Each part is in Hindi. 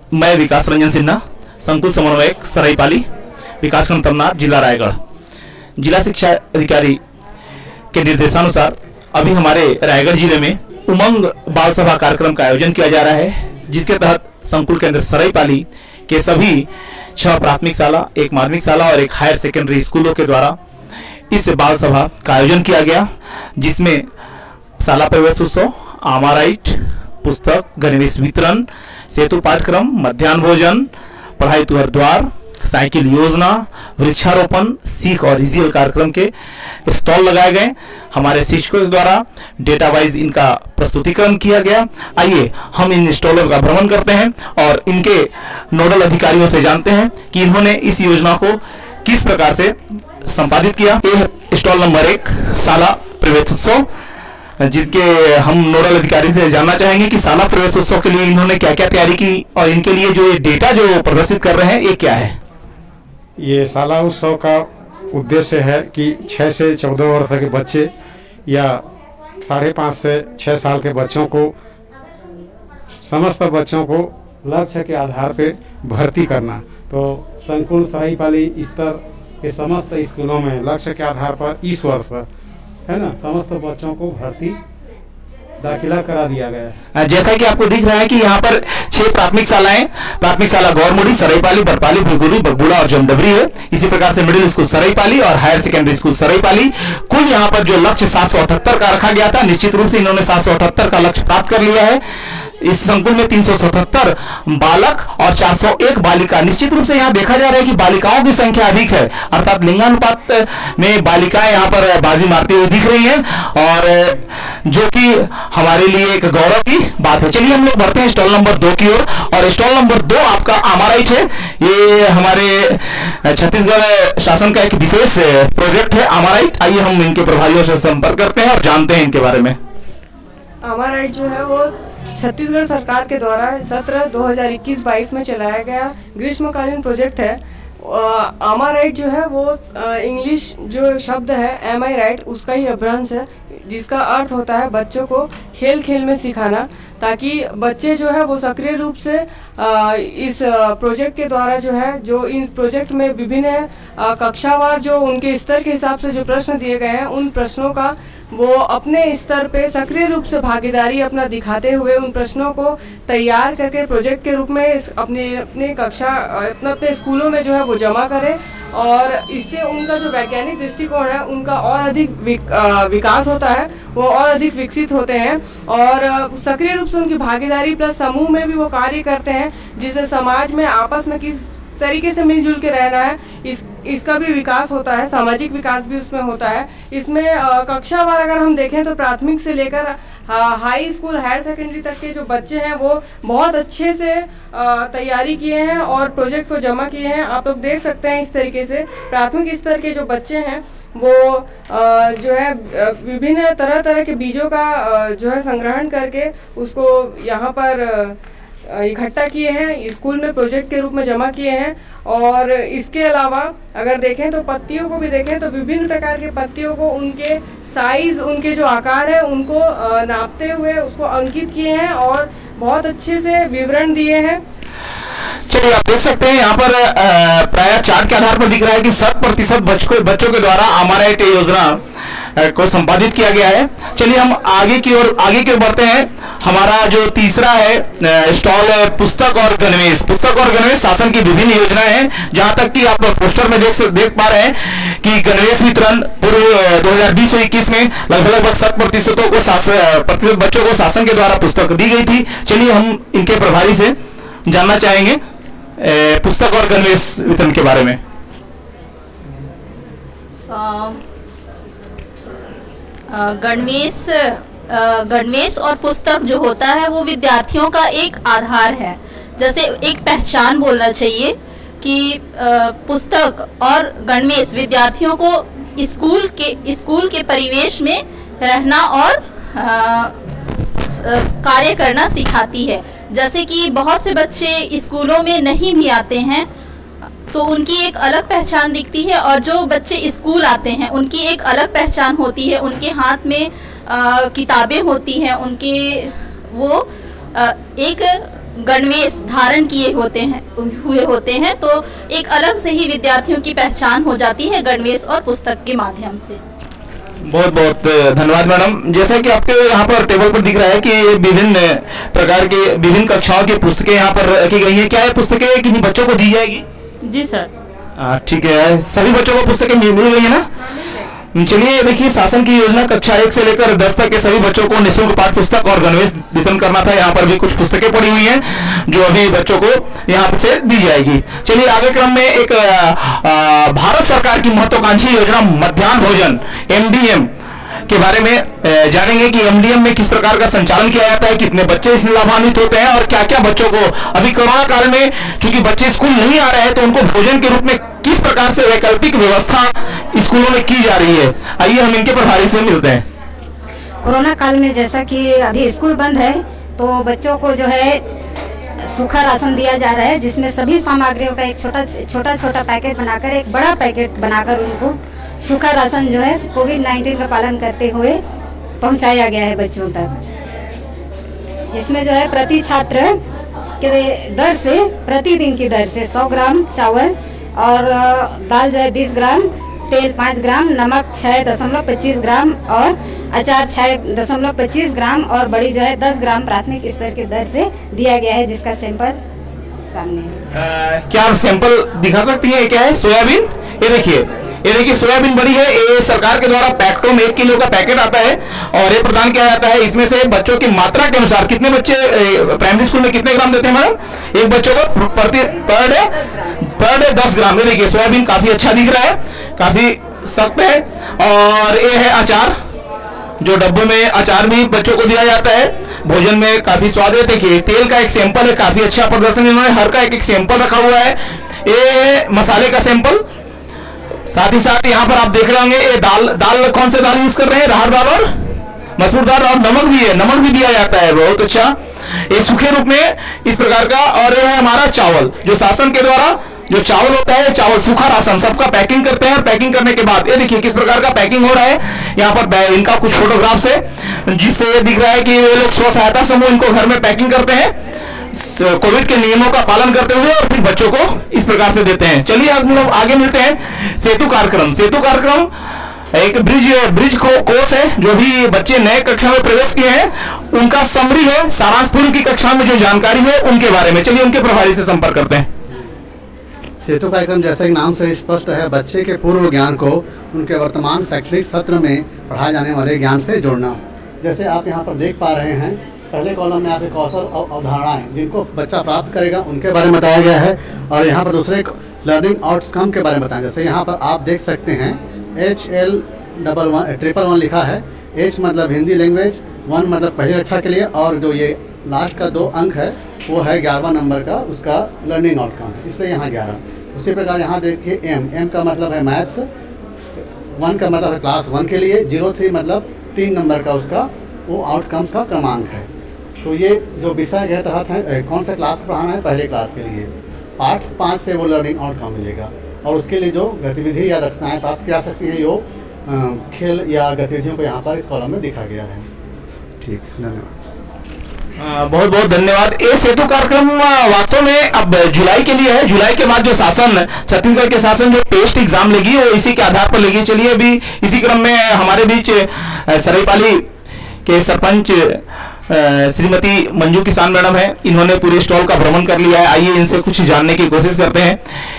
मैं विकास रंजन सिन्हा, संकुल समन्वयक सराईपाली, विकासखंड तमनार, जिला रायगढ़। जिला शिक्षा अधिकारी के निर्देशानुसार अभी हमारे रायगढ़ जिले में उमंग बाल सभा कार्यक्रम का आयोजन किया जा रहा है, जिसके तहत संकुल केंद्र सराईपाली के सभी 6 प्राथमिक शाला, 1 माध्यमिक शाला और 1 हायर सेकेंडरी स्कूलों के द्वारा इस बाल सभा का आयोजन किया गया, जिसमें शाला प्रवेश उत्सव, आमाराइट, पुस्तक, गणवेश वितरण, सेतु पाठ्यक्रम, मध्याह्न भोजन, पढ़ाई तुहर द्वार, साइकिल योजना, वृक्षारोपण, सीख और रिजियल कार्यक्रम के स्टॉल लगाए गए। हमारे शिक्षकों के द्वारा डेटा वाइज इनका प्रस्तुतिकरण किया गया। आइए हम इन स्टॉलों का भ्रमण करते हैं और इनके नोडल अधिकारियों से जानते हैं कि इन्होंने इस योजना को किस प्रकार से संपादित किया। ये स्टॉल नंबर 1 शाला प्रवेश उत्सव, जिसके हम नोडल अधिकारी से जानना चाहेंगे कि शाला प्रवेश उत्सव के लिए इन्होंने क्या क्या तैयारी की और इनके लिए जो ये डेटा जो प्रदर्शित कर रहे हैं ये क्या है। ये शाला उत्सव का उद्देश्य है कि 6 से 14 वर्ष के बच्चे या 5.5 से 6 साल के बच्चों को, समस्त बच्चों को लक्ष्य के आधार पे भर्ती करना। तो संकुल सराईपाली स्तर के समस्त स्कूलों में लक्ष्य के आधार पर इस वर्ष है ना समस्त बच्चों को भर्ती दाखिला करा दिया गया है। जैसा कि आपको दिख रहा है कि यहाँ पर 6 प्राथमिक शालाएं, प्राथमिक शाला गौरमुड़ी, सराईपाली, बरपाली, भुरगुरी, बगबुड़ा और जमडबरी है। इसी प्रकार से मिडिल स्कूल सराईपाली और हायर सेकेंडरी स्कूल सराईपाली। कुल यहाँ पर जो लक्ष्य 778 का रखा गया था, निश्चित रूप से इन्होंने 778 का लक्ष्य प्राप्त कर लिया है। इस संकुल में 377 बालक और 401 बालिका। निश्चित रूप से यहाँ देखा जा रहा है कि बालिकाओं की संख्या अधिक है, अर्थात लिंगानुपात में बालिकाएं यहाँ पर बाजी मारती हुई दिख रही हैं, और जो कि हमारे लिए एक गौरव की बात है। चलिए हम लोग बढ़ते हैं स्टॉल नंबर 2 की ओर, और स्टॉल नंबर 2 आपका आमाराइट है। ये हमारे छत्तीसगढ़ शासन का एक विशेष प्रोजेक्ट है आमाराइट। आइए हम इनके प्रभारियों से संपर्क करते हैं और जानते हैं इनके बारे में। आमाराइट जो है वो छत्तीसगढ़ सरकार के द्वारा सत्र 2021-22 में चलाया गया ग्रीष्मकालीन प्रोजेक्ट है। आमाराइट जो है वो इंग्लिश जो शब्द है एम आई राइट, उसका ही अपभ्रंश है, जिसका अर्थ होता है बच्चों को खेल खेल में सिखाना, ताकि बच्चे जो है वो सक्रिय रूप से इस प्रोजेक्ट के द्वारा जो इन प्रोजेक्ट में विभिन्न कक्षावार जो उनके स्तर के हिसाब से जो प्रश्न दिए गए हैं, उन प्रश्नों का वो अपने स्तर पे सक्रिय रूप से भागीदारी अपना दिखाते हुए उन प्रश्नों को तैयार करके प्रोजेक्ट के रूप में अपने कक्षा अपने स्कूलों में जो है वो जमा करें, और इससे उनका जो वैज्ञानिक दृष्टिकोण है उनका और अधिक विकास होता है, वो और अधिक विकसित होते हैं, और सक्रिय रूप से उनकी भागीदारी प्लस समूह में भी वो कार्य करते हैं, जिससे समाज में आपस में किस तरीके से मिलजुल के रहना है इसका भी विकास होता है, सामाजिक विकास भी उसमें होता है। इसमें कक्षावार अगर हम देखें तो प्राथमिक से लेकर हाई स्कूल, हायर सेकेंडरी तक के जो बच्चे हैं वो बहुत अच्छे से तैयारी किए हैं और प्रोजेक्ट को जमा किए हैं। आप लोग देख सकते हैं इस तरीके से प्राथमिक स्तर के जो बच्चे हैं वो जो है विभिन्न तरह तरह के बीजों का जो है संग्रहण करके उसको यहाँ पर इकट्ठा किए हैं, स्कूल में प्रोजेक्ट के रूप में जमा किए हैं। और इसके अलावा अगर देखें तो पत्तियों को भी देखें तो विभिन्न प्रकार के पत्तियों को उनके साइज, उनके जो आकार है उनको नापते हुए उसको अंकित किए हैं और बहुत अच्छे से विवरण दिए हैं। चलिए आप देख सकते हैं यहाँ पर प्राय चार्ट के आधार पर दिख रहा है कि 100% बच्चों के द्वारा आमाराइट योजना को संपादित किया गया है। चलिए हम आगे की ओर बढ़ते हैं। हमारा जो तीसरा है स्टॉल है पुस्तक और गणवेश। पुस्तक और गणवेश शासन की विभिन्न योजनाएं हैं, जहां तक कि आप पोस्टर में देख पा रहे हैं कि गणवेश वितरण पूर्व 2020-21 में लगभग 100% बच्चों को शासन के द्वारा पुस्तक दी गई थी। चलिए हम इनके प्रभारी से जानना चाहेंगे पुस्तक और गणवेश वितरण के बारे में। गणवेश और पुस्तक जो होता है वो विद्यार्थियों का एक आधार है, जैसे एक पहचान बोलना चाहिए कि पुस्तक और गणवेश विद्यार्थियों को स्कूल के परिवेश में रहना और कार्य करना सिखाती है। जैसे कि बहुत से बच्चे स्कूलों में नहीं भी आते हैं तो उनकी एक अलग पहचान दिखती है, और जो बच्चे स्कूल आते हैं उनकी एक अलग पहचान होती है। उनके हाथ में किताबें होती हैं, उनके वो एक गणवेश धारण किए हुए होते हैं, तो एक अलग से ही विद्यार्थियों की पहचान हो जाती है गणवेश और पुस्तक के माध्यम से। बहुत बहुत धन्यवाद मैडम। जैसा कि आपके यहाँ पर टेबल पर दिख रहा है कि ये विभिन्न प्रकार के विभिन्न कक्षाओं की पुस्तकें यहाँ पर रखी गई हैं। क्या ये पुस्तकें किन्हीं बच्चों को दी जाएगी? जी सर। ठीक है, सभी बच्चों को पुस्तकें मिल गई है ना? चलिए देखिए, शासन की योजना कक्षा 1 से लेकर 10 तक के सभी बच्चों को निःशुल्क पाठ्य पुस्तक और गणवेश वितरण करना था। यहाँ पर भी कुछ पुस्तकें पड़ी हुई हैं जो अभी बच्चों को यहाँ से दी जाएगी। चलिए आगे क्रम में एक भारत सरकार की महत्वाकांक्षी योजना मध्याह्न भोजन MDM के बारे में जानेंगे कि MDM में किस प्रकार का संचालन किया जाता है, कितने बच्चे इसमें लाभान्वित होते हैं और क्या क्या बच्चों को अभी कोरोना काल में चूंकि बच्चे स्कूल नहीं आ रहे हैं तो उनको भोजन के रूप में किस प्रकार से वैकल्पिक व्यवस्था स्कूलों में की जा रही है। आइए हम इनके प्रभारी से मिलते हैं। कोरोना काल में जैसा कि अभी स्कूल बंद है तो बच्चों को जो है सूखा राशन दिया जा रहा है, जिसमें सभी सामग्रियों का एक छोटा पैकेट बनाकर एक बड़ा पैकेट बनाकर उनको सूखा राशन जो है कोविड-19 का पालन करते हुए पहुंचाया गया है बच्चों तक, जिसमें जो है प्रति छात्र के दर से प्रतिदिन की दर से 100 ग्राम चावल और दाल जो है 20 ग्राम, तेल 5 ग्राम, नमक 6.25 ग्राम और अचार 6.25 ग्राम और बड़ी जो है 10 ग्राम प्राथमिक स्तर की दर से दिया गया है, जिसका सैंपल सामने है। क्या आप सैंपल दिखा सकती हैं? क्या है? सोयाबीन। ये देखिए सोयाबीन बड़ी है। ये सरकार के द्वारा पैकेटों में 1 किलो का पैकेट आता है और ये प्रदान किया जाता है। इसमें से बच्चों की मात्रा के अनुसार कितने बच्चे प्राइमरी स्कूल में कितने ग्राम देते हैं मैडम? एक बच्चों को पर डे 10 ग्राम। ये देखिए सोयाबीन काफी अच्छा दिख रहा है, काफी सख्त है। और ये है अचार, जो डब्बे में अचार भी बच्चों को दिया जाता है। भोजन में काफी स्वाद है। देखिए तेल का एक सैंपल है, काफी अच्छा प्रदर्शन इन्होंने हर का एक सैंपल रखा हुआ है। ये मसाले का सैंपल, साथ ही साथ यहाँ पर आप देख रहे होंगे ये दाल कौन से दाल यूज कर रहे हैं? राहर दाल और मसूर दाल, और नमक भी है, नमक भी दिया जाता है। बहुत अच्छा, ये सूखे रूप में इस प्रकार का। और ये है हमारा चावल, जो शासन के द्वारा जो चावल होता है, चावल सूखा राशन सबका पैकिंग करते हैं। और पैकिंग करने के बाद ये देखिए किस प्रकार का पैकिंग हो रहा है। यहाँ पर इनका कुछ फोटोग्राफ्स है जिससे ये दिख रहा है कि ये लोग स्व सहायता समूह इनको घर में पैकिंग करते हैं कोविड के नियमों का पालन करते हुए और फिर बच्चों को इस प्रकार से देते हैं। चलिए हम लोग आगे मिलते हैं। सेतु कार्यक्रम एक ब्रिज कोर्स है, जो भी बच्चे नए कक्षा में प्रवेश किए हैं उनका समरी है, सारांश पूर्व की कक्षा में जो जानकारी है उनके बारे में। चलिए उनके प्रभारी से संपर्क करते हैं। सेतु कार्यक्रम जैसे कि नाम से स्पष्ट है, बच्चे के पूर्व ज्ञान को उनके वर्तमान शैक्षणिक सत्र में पढ़ाए जाने वाले ज्ञान से जोड़ना। जैसे आप यहाँ पर देख पा रहे हैं, पहले कॉलम में आपके कौशल और अवधारणाएं जिनको बच्चा प्राप्त करेगा उनके बारे में बताया गया है, और यहाँ पर दूसरे लर्निंग आउटकम के बारे में बताया। जैसे यहाँ पर आप देख सकते हैं HL11 लिखा है। H मतलब हिंदी लैंग्वेज, 1 मतलब पहली कक्षा के लिए, और जो ये लास्ट का 2 अंक है वो है 11वां नंबर का उसका लर्निंग आउटकम, इसलिए यहाँ 11। उसी प्रकार यहाँ देखिए M का मतलब है मैथ्स, 1 का मतलब है क्लास 1 के लिए, 03 मतलब 3 नंबर का उसका वो आउटकम्स का क्रमांक है। तो ये जो विषय के तहत है कौन सा क्लास पढ़ाना है, पहले क्लास के लिए पाठ 5 से वो लर्निंग आउटकम मिलेगा। और उसके लिए जो गतिविधि या दक्षताएँ प्राप्त किया सकती हैं, योग, खेल या गतिविधियों को यहाँ पर इस कॉलम में दिखा गया है। ठीक, धन्यवाद। बहुत बहुत धन्यवाद। ये सेतु कार्यक्रम वास्तव में अब जुलाई के लिए है। जुलाई के बाद जो शासन, छत्तीसगढ़ के शासन जो टेस्ट एग्जाम लेगी वो इसी के आधार पर लेगी। चलिए अभी इसी क्रम में हमारे बीच सराईपाली के सरपंच श्रीमती मंजू किसान मैडम है। इन्होंने पूरे स्टॉल का भ्रमण कर लिया है। आइए इनसे कुछ जानने की कोशिश करते हैं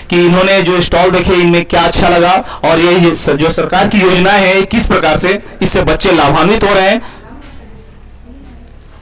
कि इन्होंने जो स्टॉल देखे इनमें क्या अच्छा लगा और ये जो सरकार की योजनाएं है किस प्रकार से इससे बच्चे लाभान्वित हो रहे हैं।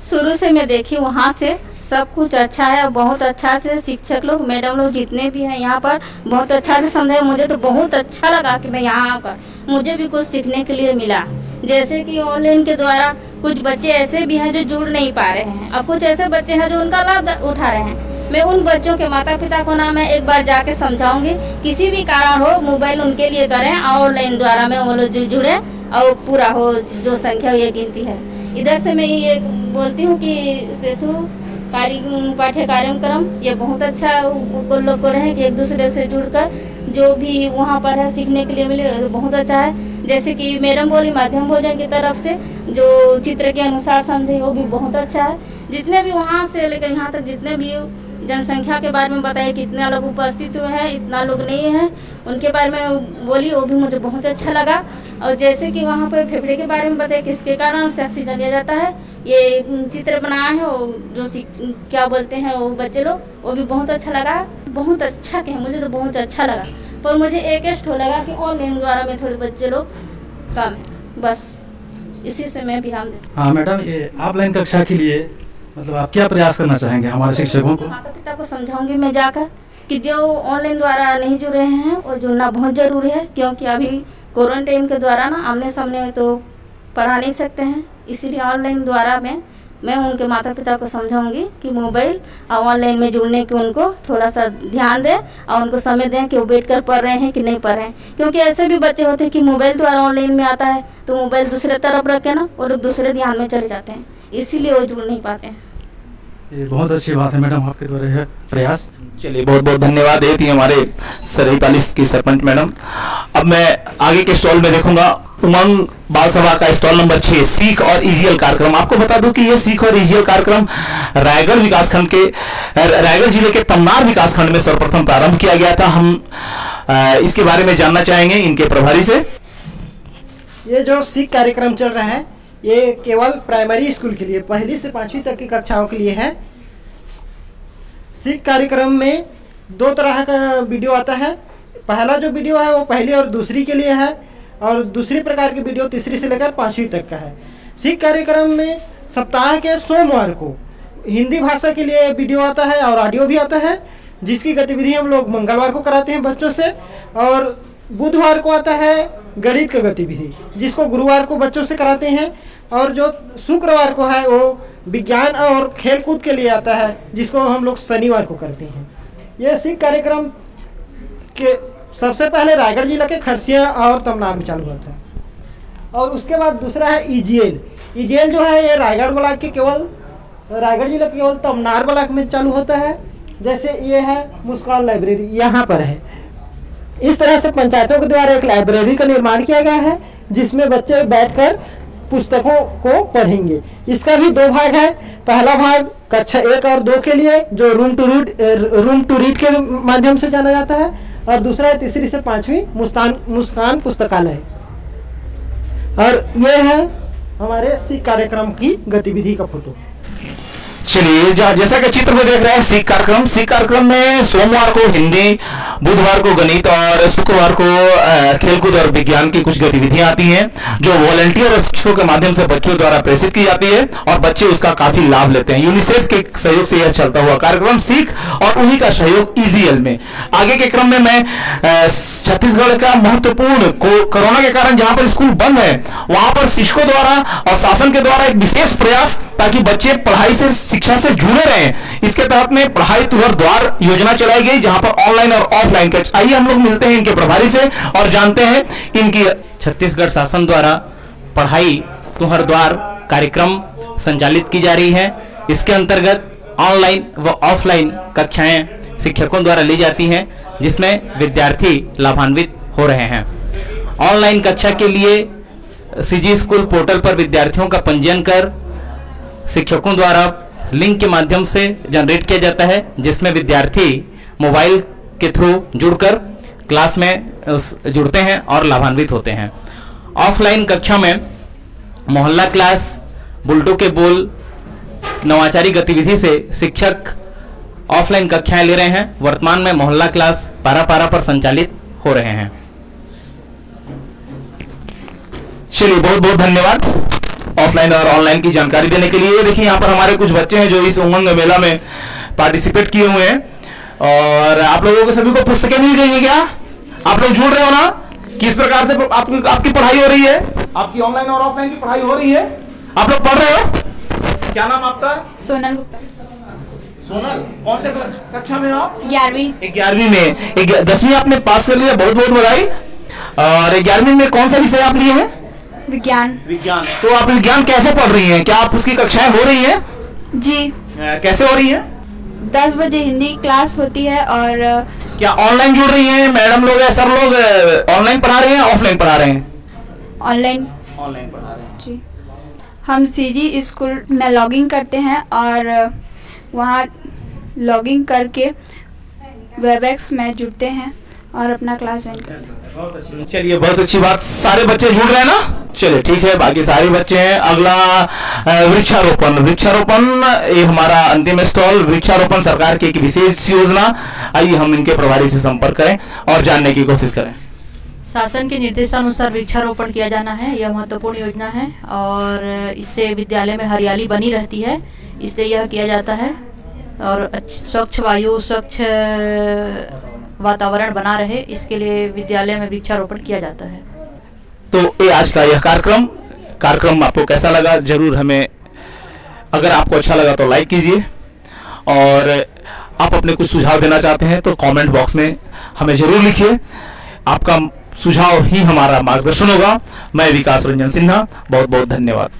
शुरू से मैं देखी वहाँ से सब कुछ अच्छा है, बहुत अच्छा से शिक्षक लोग, मैडम लोग जितने भी हैं यहाँ पर बहुत अच्छा से समझाए। मुझे तो बहुत अच्छा लगा कि मैं यहाँ आकर मुझे भी कुछ सीखने के लिए मिला। जैसे कि ऑनलाइन के द्वारा कुछ बच्चे ऐसे भी हैं जो जुड़ नहीं पा रहे हैं और कुछ ऐसे बच्चे हैं जो उनका लाभ उठा रहे हैं। मैं उन बच्चों के माता पिता को ना मैं एक बार जाके समझाऊंगी, किसी भी कारण हो मोबाइल उनके लिए करें, ऑनलाइन द्वारा में वो लोग जुड़े और पूरा हो जो संख्या ये गिनती है। इधर से मैं ये बोलती हूँ कि सेतु पाठ्य कार्यक्रम ये बहुत अच्छा लोग को रहे कि एक दूसरे से जुड़कर जो भी वहाँ पर है सीखने के लिए मिले, बहुत अच्छा है। जैसे कि मैडम बोली माध्यम भोजन की तरफ से जो चित्र के अनुसार समझे वो भी बहुत अच्छा है। जितने भी वहाँ से लेकर यहाँ तक जितने भी जनसंख्या के बारे में बताए कि इतना लोग उपस्थित हुए हैं, इतना लोग नहीं है, उनके बारे में बोली, वो भी मुझे बहुत अच्छा लगा। और जैसे कि वहाँ पर फेफड़े के बारे में बताया किसके कारण से ऑक्सीजन दिया जाता है, ये चित्र बनाया है वो जो क्या बोलते हैं वो बच्चे लोग, वो भी बहुत अच्छा लगा। बहुत अच्छा कहें, मुझे तो बहुत अच्छा लगा, पर मुझे एक लगा कि ऑनलाइन द्वारा में थोड़े बच्चे लोग कम है, बस इसी से मैं विराम देती हूँ। हाँ मैडम, ये ऑफलाइन कक्षा के लिए मतलब आप क्या प्रयास करना चाहेंगे हमारे शिक्षकों को? माता पिता को समझाऊंगी मैं जाकर कि जो ऑनलाइन द्वारा नहीं जुड़ रहे हैं वो जुड़ना बहुत ज़रूरी है, क्योंकि अभी क्वारंटाइन के द्वारा ना आमने सामने तो पढ़ा नहीं सकते हैं, इसीलिए ऑनलाइन द्वारा मैं उनके माता पिता को समझाऊंगी कि मोबाइल और ऑनलाइन में जुड़ने के उनको थोड़ा सा ध्यान दें और उनको समय दें कि वो बैठ कर पढ़ रहे हैं कि नहीं पढ़ रहे हैं, क्योंकि ऐसे भी बच्चे होते हैं कि मोबाइल द्वारा ऑनलाइन में आता है तो मोबाइल दूसरे तरफ रखे ना वो लोग दूसरे ध्यान में चले जाते हैं, इसीलिए वो जुड़ नहीं पाते हैं। ये बहुत अच्छी बात है मैडम आपके द्वारा यह प्रयास। चलिए बहुत बहुत धन्यवाद। ये थी हमारे सराईपाली की सरपंच मैडम। अब मैं आगे के स्टॉल में देखूंगा उमंग बाल सभा का स्टॉल नंबर 6 सीख और ईजीएल कार्यक्रम। आपको बता दूं कि ये सीख और ईजीएल कार्यक्रम रायगढ़ विकासखंड के रायगढ़ जिले के तमनार विकासखंड में सर्वप्रथम प्रारंभ किया गया था। हम इसके बारे में जानना चाहेंगे इनके प्रभारी से। ये जो सीख कार्यक्रम चल रहा है ये केवल प्राइमरी स्कूल के लिए, 1ली से 5वीं तक की कक्षाओं के लिए है। सीख कार्यक्रम में 2 तरह का वीडियो आता है। पहला जो वीडियो है वो पहली और दूसरी के लिए है, और दूसरी प्रकार की वीडियो 3री से लेकर 5वीं तक का है। सीख कार्यक्रम में सप्ताह के सोमवार को हिंदी भाषा के लिए वीडियो आता है और ऑडियो भी आता है, जिसकी गतिविधि हम लोग मंगलवार को कराते हैं बच्चों से, और बुधवार को आता है गणित का गतिविधि जिसको गुरुवार को बच्चों से कराते हैं, और जो शुक्रवार को है वो विज्ञान और खेलकूद के लिए आता है जिसको हम लोग शनिवार को करते हैं। ये सीख कार्यक्रम के सबसे पहले रायगढ़ जिला के खरसिया और तमनार में चालू होता है, और उसके बाद दूसरा है ईजीएल। ईजीएल जो है ये रायगढ़ ब्लॉक के केवल रायगढ़ जिला के केवल तमनार ब्लॉक में चालू होता है। जैसे ये है मुस्कान लाइब्रेरी यहाँ पर है। इस तरह से पंचायतों के द्वारा एक लाइब्रेरी का निर्माण किया गया है जिसमें बच्चे बैठकर पुस्तकों को पढ़ेंगे। इसका भी 2 भाग है। पहला भाग कक्षा 1 और 2 के लिए जो रूम टू रीड के माध्यम से जाना जाता है, और दूसरा है 3री से 5वीं मुस्कान पुस्तकालय। और ये है हमारे सीख कार्यक्रम की गतिविधि का फोटो। चलिए जैसा कि चित्र में देख रहे हैं सीख कार्यक्रम में सोमवार को हिंदी, बुधवार को गणित और शुक्रवार को खेलकूद और विज्ञान की कुछ गतिविधियां आती हैं जो वॉलंटियर और शिक्षकों के माध्यम से बच्चों द्वारा प्रेषित की जाती है और बच्चे उसका काफी लाभ लेते हैं। यूनिसेफ के सहयोग से यह चलता हुआ कार्यक्रम सीख और उन्हीं का सहयोग ईजीएल में। आगे के क्रम में मैं छत्तीसगढ़ का महत्वपूर्ण कोरोना के कारण जहां पर स्कूल बंद है वहां पर शिक्षकों द्वारा और शासन के द्वारा एक विशेष प्रयास ताकि बच्चे पढ़ाई से शिक्षा से जुड़े रहें, इसके तहत में पढ़ाई तुहर द्वार योजना चलाई गई जहां पर ऑनलाइन और ऑफलाइन का। आइए हम लोग मिलते हैं इनके प्रभारी से और जानते हैं इनकी। छत्तीसगढ़ शासन द्वारा पढ़ाई तुहर द्वार कार्यक्रम संचालित की जा रही है। इसके अंतर्गत ऑनलाइन व ऑफलाइन कक्षाएं शिक्षकों द्वारा ली जाती हैं जिसमें विद्यार्थी लाभान्वित हो रहे हैं। ऑनलाइन कक्षा के लिए सीजी स्कूल पोर्टल पर विद्यार्थियों का पंजीयन कर शिक्षकों द्वारा लिंक के माध्यम से जनरेट किया जाता है जिसमें विद्यार्थी मोबाइल के थ्रू जुड़कर क्लास में जुड़ते हैं और लाभान्वित होते हैं। ऑफलाइन कक्षा में मोहल्ला क्लास, बुलटो के बोल, नवाचारी गतिविधि से शिक्षक ऑफलाइन कक्षाएं ले रहे हैं। वर्तमान में मोहल्ला क्लास पारा पर संचालित हो रहे हैं। चलिए बहुत बहुत धन्यवाद ऑफलाइन और ऑनलाइन की जानकारी देने के लिए। देखिए यहाँ पर हमारे कुछ बच्चे हैं जो इस उमंग मेला में पार्टिसिपेट किए हुए हैं और आप लोगों को सभी को पुस्तकें मिल गई है क्या? आप लोग जुड़ रहे हो ना? किस प्रकार से आपकी पढ़ाई हो रही है? आपकी ऑनलाइन और ऑफलाइन की पढ़ाई हो रही है? आप लोग पढ़ रहे हो? क्या नाम आपका? सोनल गुप्ता। सोनल, कौन से कक्षा में हो आप? 11वीं में। 10वीं आपने पास कर लिया, बहुत बहुत बधाई। और 11वीं में कौन सा विषय आप लिए हैं? विज्ञान। तो आप विज्ञान कैसे पढ़ रही हैं? क्या आप उसकी कक्षाएं हो रही हैं? जी। कैसे हो रही हैं? 10 बजे हिंदी क्लास होती है। और क्या ऑनलाइन जुड़ रही हैं? मैडम लोग या सर लोग ऑनलाइन पढ़ा रहे हैं, ऑफलाइन पढ़ा रहे हैं? ऑनलाइन पढ़ा रहे हैं। जी। हम सीजी स्कूल में लॉगिंग करते हैं और वहाँ लॉगिंग करके वेबएक्स में जुड़ते हैं और अपना क्लास ज्वाइन करते हैं। चलिए, बहुत अच्छी बात, सारे बच्चे जुड़ रहे हैं ना। चलिए ठीक है, बाकी सारे बच्चे हैं। अगला वृक्षारोपण ये हमारा अंतिम स्टॉल, वृक्षारोपण सरकार की एक विशेष योजना। आइए हम इनके प्रभारी से संपर्क करें और जानने की कोशिश करें। शासन के निर्देशानुसार वृक्षारोपण किया जाना है, यह महत्वपूर्ण योजना है और इससे विद्यालय में हरियाली बनी रहती है, इसलिए यह किया जाता है और स्वच्छ वायु, स्वच्छ वातावरण बना रहे, इसके लिए विद्यालय में वृक्षारोपण किया जाता है। तो ये आज का यह कार्यक्रम आपको कैसा लगा, जरूर हमें, अगर आपको अच्छा लगा तो लाइक कीजिए और आप अपने कुछ सुझाव देना चाहते हैं तो कमेंट बॉक्स में हमें जरूर लिखिए। आपका सुझाव ही हमारा मार्गदर्शन होगा। मैं विकास रंजन सिन्हा, बहुत बहुत धन्यवाद।